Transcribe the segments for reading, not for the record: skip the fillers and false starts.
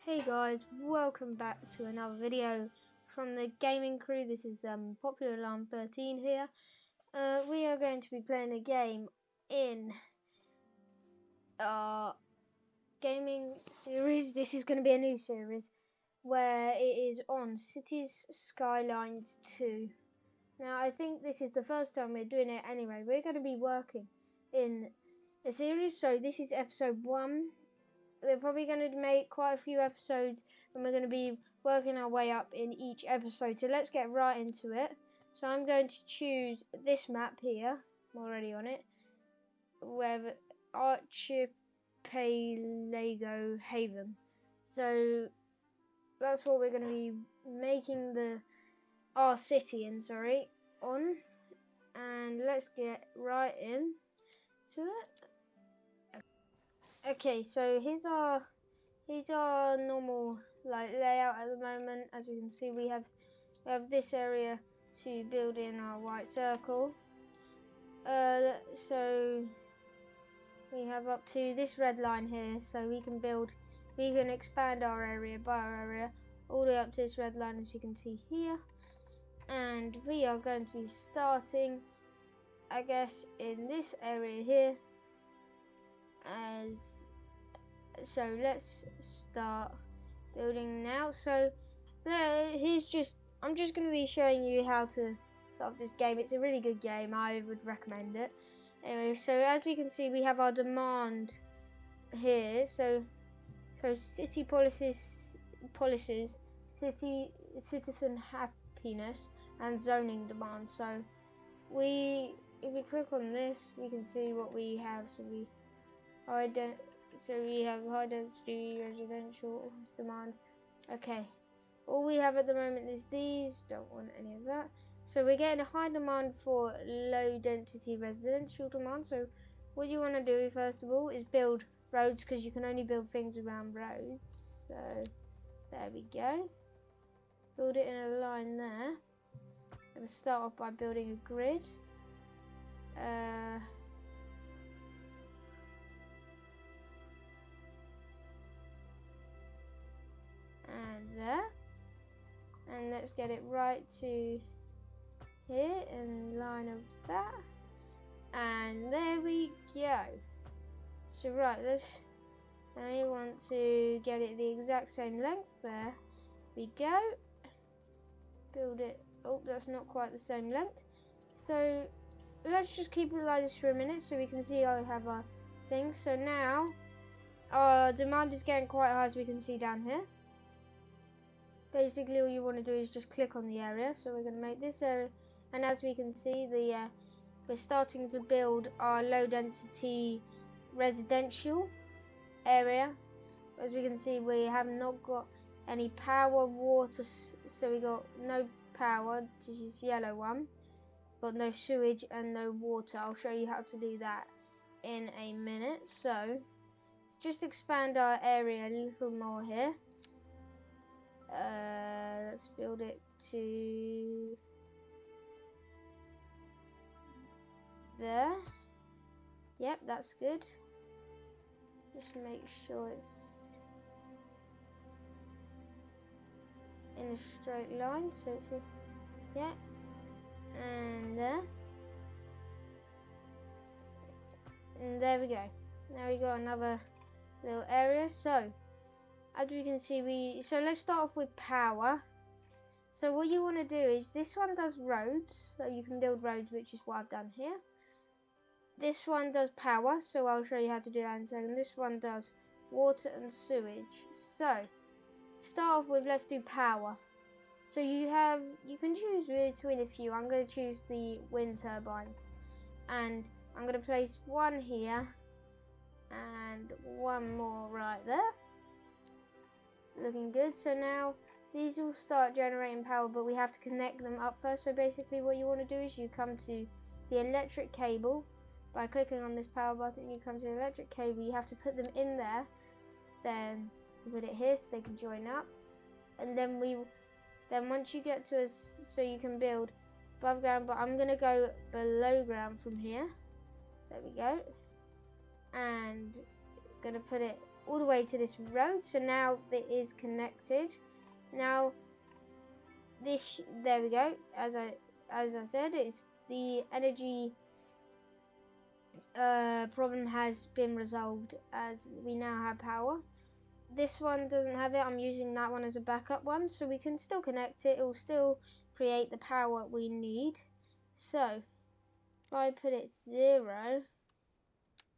Hey guys, welcome back to another video from the gaming crew. This is Popular Alarm 13 here. We are going to be playing a game in our gaming series. This is going to be a new series where it is on Cities Skylines 2. Now I think this is the first time we're doing it anyway. We're going to be working in a series, so this is episode 1. We're probably going to make quite a few episodes and we're going to be working our way up in each episode. So let's get right into it. So I'm going to choose this map here. I'm already on it. With Archipelago Haven. So that's what we're going to be making our city in, on. And let's get right in to it. Okay, so here's our normal layout at the moment. As you can see, we have this area to build in our white circle. So we have up to this red line here, so we can expand our area by our area all the way up to this red line, as you can see here. And we are going to be starting, I guess, in this area here. So let's start building now. So I'm just going to be showing you how to start this game. It's a really good game. I would recommend it. Anyway, so as we can see, we have our demand here. So city policies, citizen happiness, and zoning demand. So if we click on this, we can see what we have. So we have high density residential office demand. Okay, all we have at the moment is these. Don't want any of that. So we're getting a high demand for low density residential demand. So what you want to do first of all is build roads, because you can only build things around roads. So there we go. Build it in a line there. I'm going to start off by building a grid. And there, and let's get it right to here in line of that, and there we go. So right, I want to get it the exact same length. There we go. Build it. Oh, that's not quite the same length. So let's just keep it like this for a minute so we can see how we have our things. So now our demand is getting quite high, as we can see down here. Basically all you want to do is just click on the area. So we're going to make this area, and as we can see, we're starting to build our low density residential area. As we can see, we have not got any power, water, so we got no power, which is yellow one, got no sewage and no water. I'll show you how to do that in a minute. So let's just expand our area a little more here. Let's build it to there. Yep, that's good. Just make sure it's in a straight line, so it's yeah, and there, and there we go. Now we got another little area. So as we can see, so let's start off with power. So what you want to do is, this one does roads, so you can build roads, which is what I've done here. This one does power, so I'll show you how to do that in a second. This one does water and sewage. So start off with, let's do power. So you can choose between a few. I'm going to choose the wind turbines, and I'm going to place one here and one more right there. Looking good. So now these will start generating power, but we have to connect them up first. So basically what you want to do is you come to the electric cable by clicking on this power button. You come to the electric cable, you have to put them in there, then you put it here so they can join up, and then once you get to us, so you can build above ground, but I'm going to go below ground from here. There we go. And going to put it all the way to this road. So now it is connected. Now this, there we go. As I said, it's the energy problem has been resolved as we now have power. This one doesn't have it. I'm using that one as a backup one, so we can still connect it. It will still create the power we need. So if I put it 0,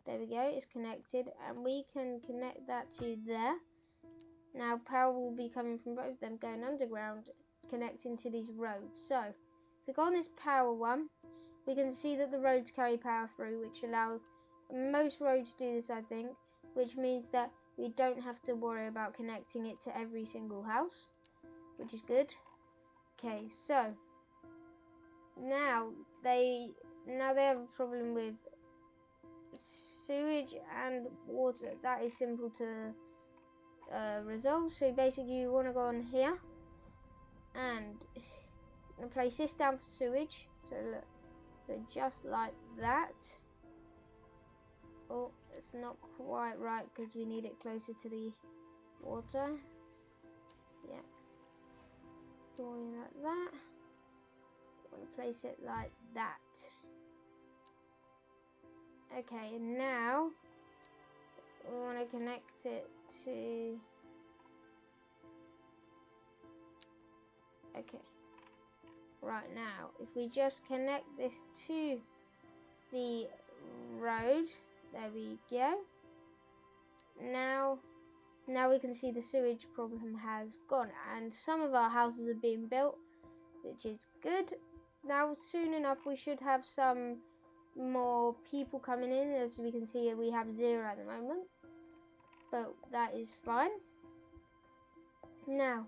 there we go, it's connected, and we can connect that to there. Now power will be coming from both of them, going underground, connecting to these roads. So if we go on this power one, we can see that the roads carry power through, which allows, most roads do this I think, which means that we don't have to worry about connecting it to every single house, which is good. Okay, so now they have a problem with sewage and water. That is simple to resolve. So basically you want to go on here and place this down for sewage. So look, so just like that. Oh, it's not quite right because we need it closer to the water. Yeah, going like that. I want to place it like that. Okay, and now we want to connect it to, okay, right, now if we just connect this to the road, there we go. Now we can see the sewage problem has gone, and some of our houses are being built, which is good. Now soon enough we should have some more people coming in. As we can see, we have 0 at the moment, but that is fine. Now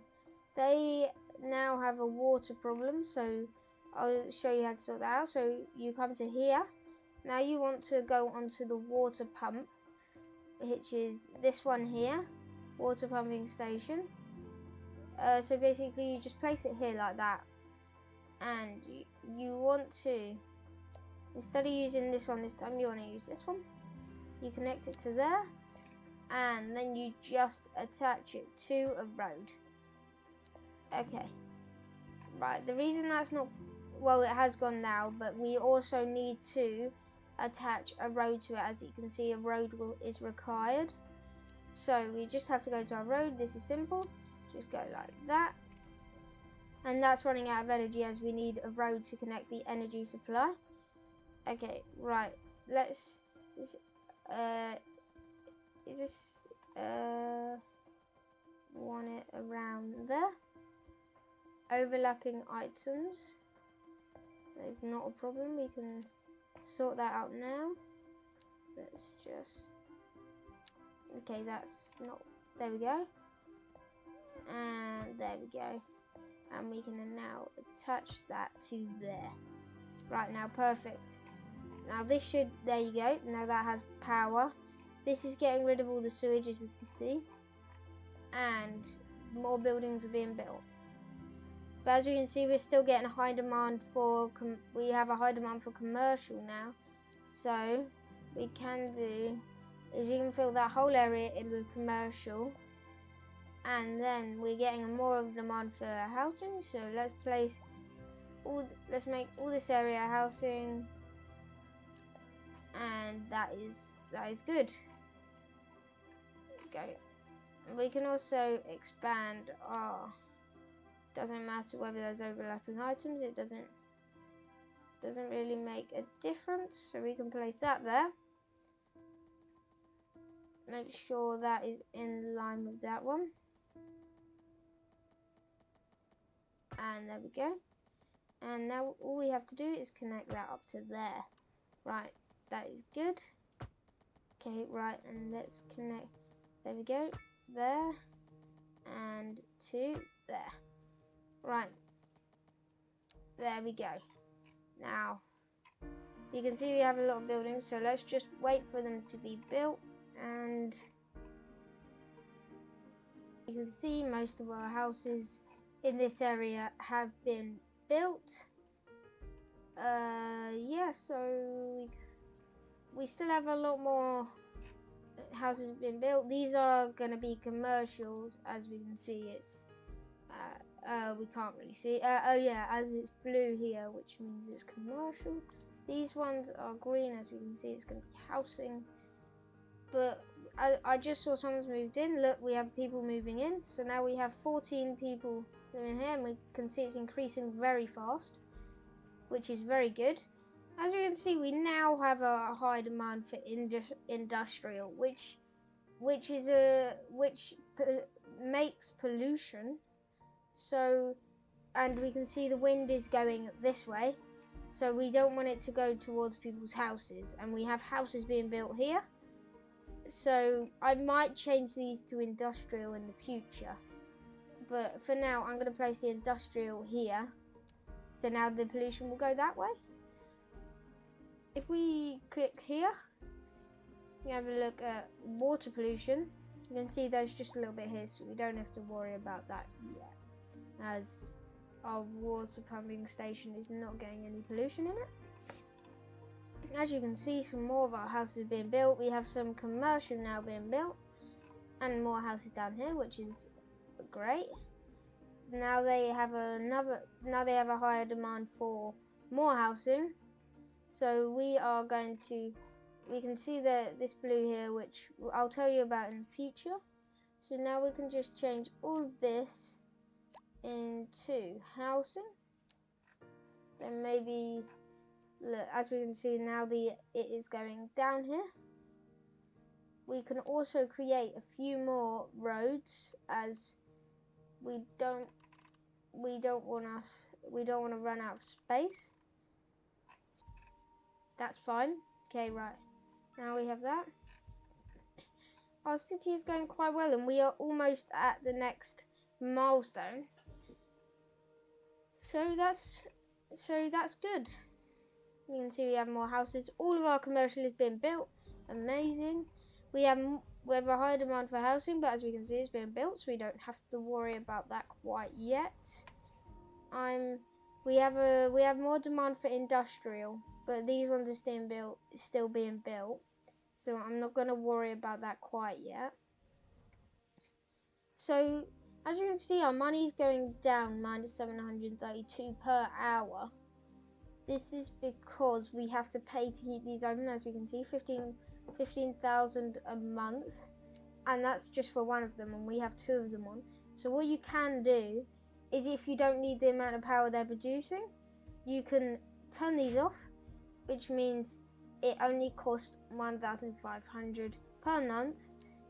they now have a water problem, so I'll show you how to sort that out. So you come to here. Now you want to go onto the water pump, which is this one here, water pumping station. So basically you just place it here like that, and you want to, instead of using this one this time, you want to use this one. You connect it to there, and then you just attach it to a road. Okay, right, the reason that's not, well, it has gone now, but we also need to attach a road to it. As you can see, a road is required, so we just have to go to our road. This is simple, just go like that, and that's running out of energy as we need a road to connect the energy supply. Okay, right, let's want it around there. Overlapping items, there's not a problem, we can sort that out now. Let's just, okay, that's not, there we go, and there we go, and we can now attach that to there. Right, now perfect. Now this should, there you go, now that has power. This is getting rid of all the sewage, as we can see, and more buildings are being built. But as you can see, we're still getting a high demand for, we have a high demand for commercial now. So we can do is we can fill that whole area in with commercial, and then we're getting more of demand for housing. So let's place all, let's make all this area housing, and that is good. Go. We can also expand our, doesn't matter whether there's overlapping items, it doesn't really make a difference, so we can place that there. Make sure that is in line with that one, and there we go. And now all we have to do is connect that up to there. Right, that is good. Okay, right, and let's connect, there we go, there, and to there. Right, there we go. Now you can see we have a lot of buildings, so let's just wait for them to be built, and you can see most of our houses in this area have been built. Yeah, so we still have a lot more houses have been built. These are going to be commercials. As we can see, it's we can't really see. Oh yeah, as it's blue here, which means it's commercial. These ones are green, as we can see. It's going to be housing. But I just saw someone's moved in. Look, we have people moving in. So now we have 14 people living here, and we can see it's increasing very fast, which is very good. As you can see, we now have a high demand for industrial, which makes pollution. So, and we can see the wind is going this way, so we don't want it to go towards people's houses, and we have houses being built here. So I might change these to industrial in the future, but for now I'm going to place the industrial here, so now the pollution will go that way. If we click here, we have a look at water pollution. You can see there's just a little bit here, so we don't have to worry about that yet, as our water pumping station is not getting any pollution in it. As you can see, some more of our houses are being built. We have some commercial now being built, and more houses down here, which is great. Now they have a higher demand for more housing. So we can see this blue here, which I'll tell you about in the future. So now we can just change all of this into housing. Then maybe, look, as we can see now, it is going down here. We can also create a few more roads, as we don't want to run out of space. That's fine. Okay, right. Now we have that. Our city is going quite well, and we are almost at the next milestone. So that's good. You can see we have more houses. All of our commercial is being built. Amazing. We have a high demand for housing, but as we can see, it's being built, so we don't have to worry about that quite yet. We have more demand for industrial, but these ones are still being built, so I'm not going to worry about that quite yet. So as you can see, our money is going down, -732 per hour. This is because we have to pay to keep these open. As you can see, 15,000 a month, and that's just for one of them, and we have 2 of them on. So what you can do is, if you don't need the amount of power they're producing, you can turn these off, which means it only costs 1,500 per month.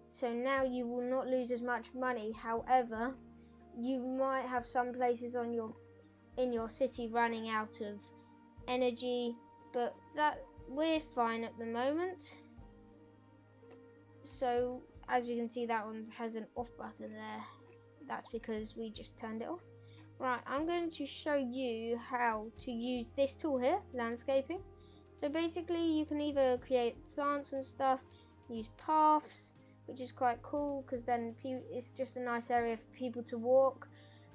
So now you will not lose as much money. However, you might have some places in your city running out of energy, but that we're fine at the moment. So as you can see, that one has an off button there. That's because we just turned it off. Right, I'm going to show you how to use this tool here, landscaping. So basically, you can either create plants and stuff, use paths, which is quite cool, because then it's just a nice area for people to walk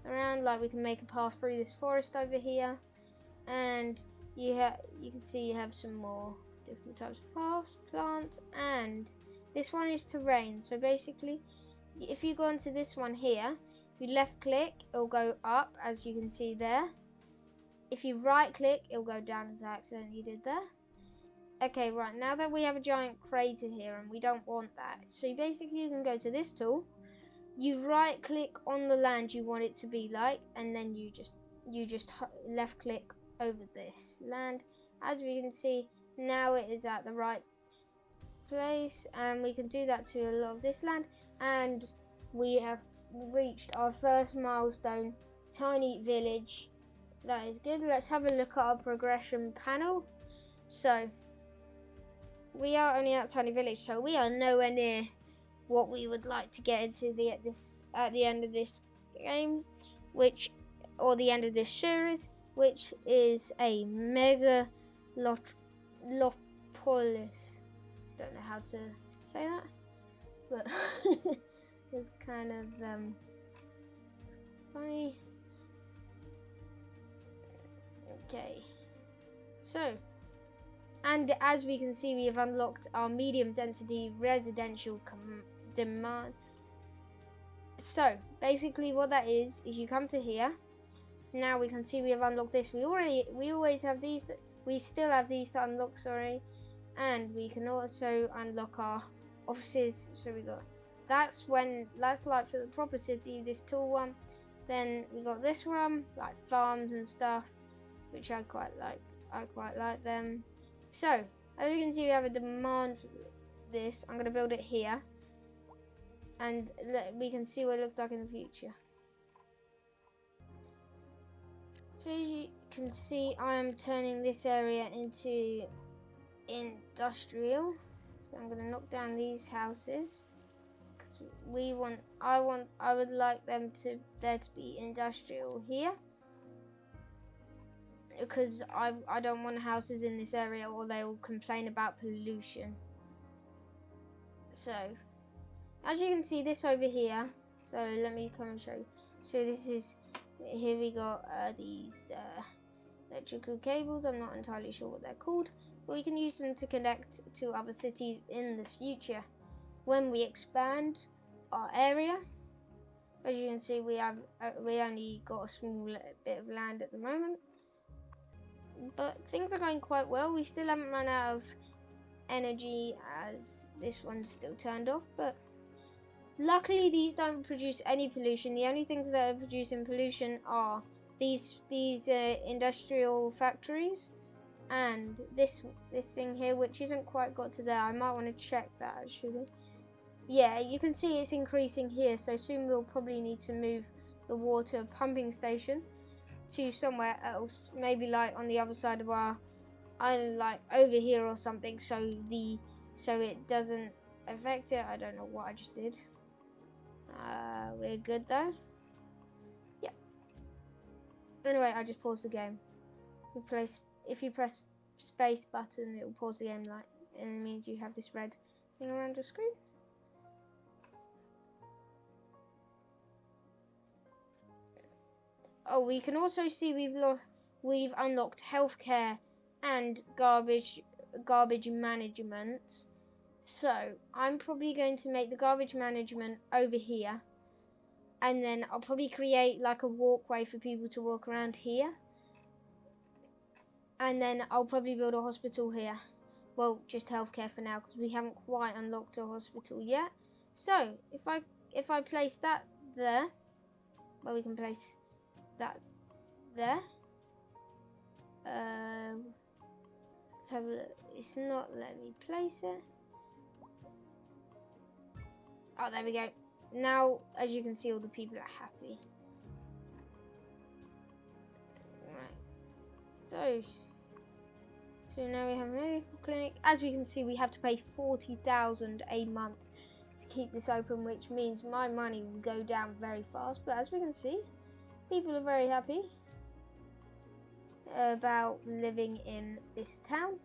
around. Like, we can make a path through this forest over here, and you can see you have some more different types of paths, plants, and this one is terrain. So basically, if you go onto this one here, if you left click, it'll go up, as you can see there. If you right click, it'll go down, as I accidentally did there. Okay, right, now that we have a giant crater here, and we don't want that, so you can go to this tool, you right click on the land you want it to be like, and then you just left click over this land. As we can see, now it is at the right place, and we can do that to a lot of this land, and we have reached our first milestone, tiny village. That is good. Let's have a look at our progression panel. So we are only at tiny village, so we are nowhere near what we would like to get into at the end of this game, or the end of this series, which is a mega lopolis. Don't know how to say that, but it's kind of funny. Okay, so And as we can see, we have unlocked our medium density residential demand. So basically what that is you come to here. Now we can see we have unlocked this. We always have these. We still have these to unlock, sorry. And we can also unlock our offices. So we got that's like for the proper city, this tall one. Then we got this one, like farms and stuff, which I quite like. I quite like them. So as you can see, we have a demand for this. I'm going to build it here, and we can see what it looks like in the future. So as you can see, I am turning this area into industrial. So I'm going to knock down these houses. I would like there to be industrial here, because I don't want houses in this area or they will complain about pollution. So as you can see, this over here, so let me come and show you. So this is, here we got these electrical cables. I'm not entirely sure what they're called, but we can use them to connect to other cities in the future when we expand our area. As you can see, we only got a small bit of land at the moment, but things are going quite well. We still haven't run out of energy, as this one's still turned off, but luckily these don't produce any pollution. The only things that are producing pollution are these industrial factories and this thing here, which isn't quite got to there. I might want to check that actually. Yeah, you can see it's increasing here, so soon we'll probably need to move the water pumping station to somewhere else, maybe like on the other side of our island, like over here or something, so it doesn't affect it. I don't know what I just did. We're good though. Yeah. Anyway, I just paused the game. If you press space button, it will pause the game, like, and it means you have this red thing around your screen. Oh, we can also see we've unlocked healthcare and garbage management. So I'm probably going to make the garbage management over here, and then I'll probably create like a walkway for people to walk around here, and then I'll probably build a hospital here. Well, just healthcare for now, because we haven't quite unlocked a hospital yet. So if I place that there, well, we can place that there. Let's have a look. It's not letting me place it. Oh, there we go. Now, as you can see, all the people are happy. Right. So now we have a medical clinic. As we can see, we have to pay 40,000 a month to keep this open, which means my money will go down very fast. But as we can see, people are very happy about living in this town.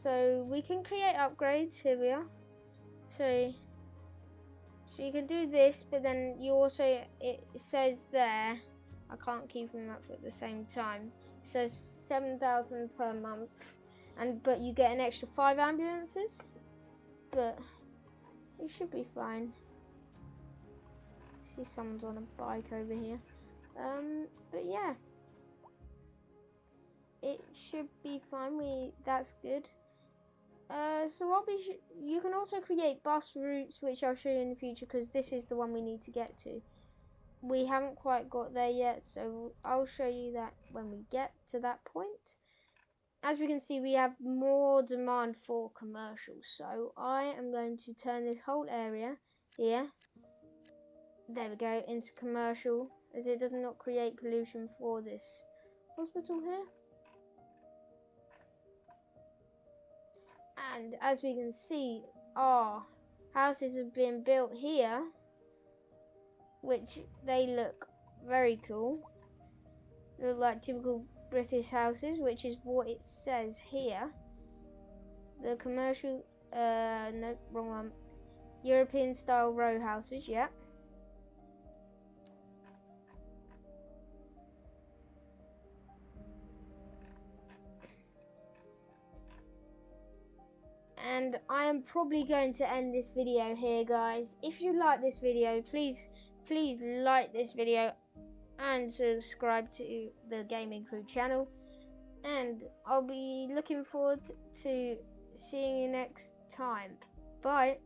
So we can create upgrades. Here we are. So you can do this, but then you also, it says there, I can't keep them up at the same time. It says 7,000 per month, but you get an extra 5 ambulances. But it should be fine. See, someone's on a bike over here. But yeah, it should be fine. That's good. So you can also create bus routes, which I'll show you in the future, because this is the one we need to get to. We haven't quite got there yet, so I'll show you that when we get to that point. As we can see, we have more demand for commercial, so I am going to turn this whole area here, there we go, into commercial, as it does not create pollution for this hospital here. And as we can see, our houses have been built here, which they look very cool. They look like typical British houses, which is what it says here. The commercial, no, wrong one. European style row houses, yeah. and I am probably going to end this video here, guys. If you like this video, please like this video and subscribe to the Gaming Crew channel, and I'll be looking forward to seeing you next time. Bye.